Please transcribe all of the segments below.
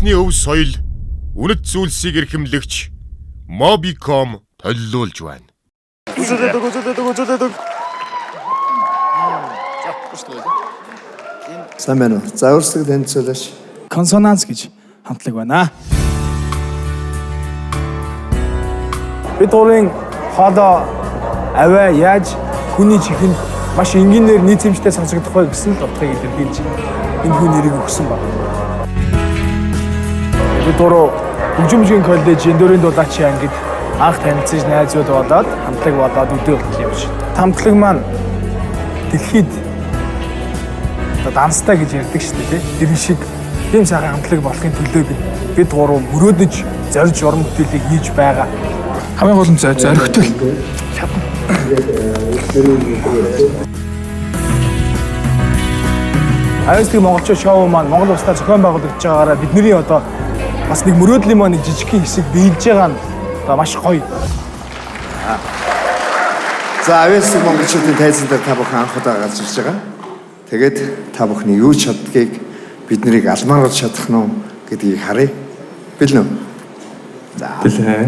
үндэсний өв соёл, үнэт зүйлсийг эрхэмлэгч Mobicom төлөвлөж байна. Сайн байна уу? За өөрсдөө танилцуулаач. Консонанс гэж хамтлаг байна. Бид гурийн хоолой аваа яаж хүний чихэнд маш энгийнээр нийцэмжтэй сонсогдох вэ гэсэн утгыг илэрхийлж энэ хүн нэрийг өгсөн байна. Бид гурав хөгжимжийн коллежийн 4-р дулаачийн ангид анх танилцж найзууд болоод хамтлаг болоод өдөө болчихлоо юм шиг. Хамтлаг маань дэлхийд данстай гэж ярьдаг шүү дээ. Тэр шиг тийм сайхан хамтлаг болохын төлөө бид гурав мөрөөдөж зорж уран бүтээлийг хийж байгаа. Хамгийн гол нь зоригтой. Аюулгүй монголчууд шоу маань Монгол улстай зохион байгуулагдж байгаараа бидний одоо бас нэг мөрөөдлийн маань нэг жижигхэн хэсэг биелж байгаа нь одоо маш гоё. За аюулгүй монголчуудын тайзан дээр та бүхэн анх удаа гарч ирж байгаа. Тэгээд та бүхний юу ч чаддгийг биднийг алмааруулж чадах нь гэдгийг харъя. Билнэ үү? За. Билээ.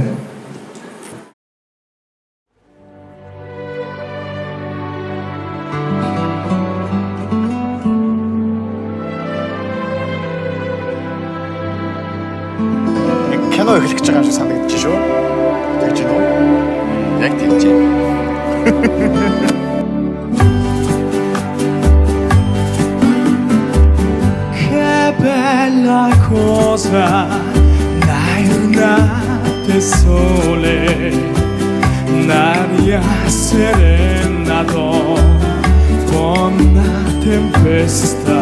Кино эхлэх гэж байгаа юм шиг санагдчих шүү. Тэгж гинөө. Яг тэгж. Che bella cosa, dai giornate sole, un'aria serena con una tempesta.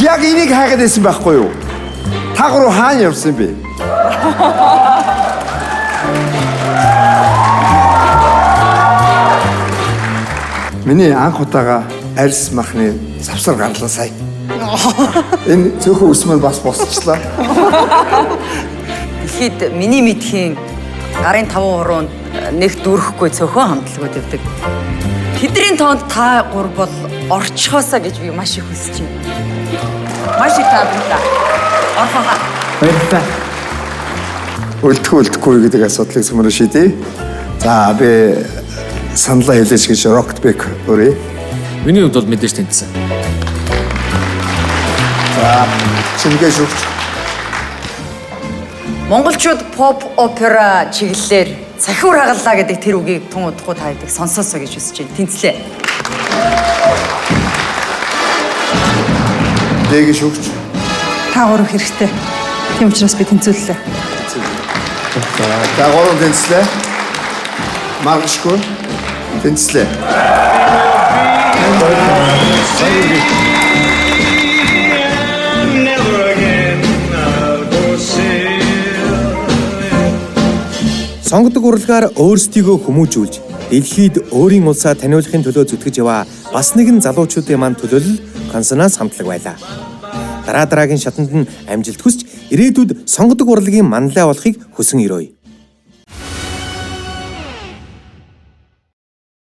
Яг энийг хайгаад байсан байхгүй юу? Та гурав хаана явсан бэ? Миний анх удаага арьс махны завсар гарлаа сая. Энэ цөөхөн ус маань бас босчлаа. Дэлхийд миний мэдхийн гарын 5%-нд нэг дүүрэхгүй цөөхөн хамтлагууд явдаг. Тэдний тоонд та гур бол орчхоосаа гэж би маш их хүсэж байна. Маш их таалагдаа. Орхоо. Баярлалаа. Үлдэхгүй гэдэг асуудлыг сумаар шийдэе. За би саналаа хэлээч гэж Rocketback өрөө. Миний хувьд бол мэдээж тэнцсэн. За чингээ шүгч. Монголчууд pop opera чиглэлээр цахиур хагаллаа гэдэг тэр үгийг тун удахгүй та хэдэг сонсоосоо гэж хүсэж байна. Тэнцлээ. Дээг шүгч. Та гурав хэрэгтэй. Тийм учраас би тэнцвэрлээ. За гурав тэнцлээ. Маргашгүй тэнцлээ. Сонгодог урлагаар өөрсдийгөө хүмүүжүүлж, дэлхийд өөрийн улсаа таниулахын төлөө зүтгэж яваа бас нэгэн залуучуудын маань төлөөлөл консонанс хамтлаг байлаа. Дараагийн шатанд нь амжилт хүсч ирээдүйд сонгодог урлагийн манлай болохыг хүсэн өрөөе.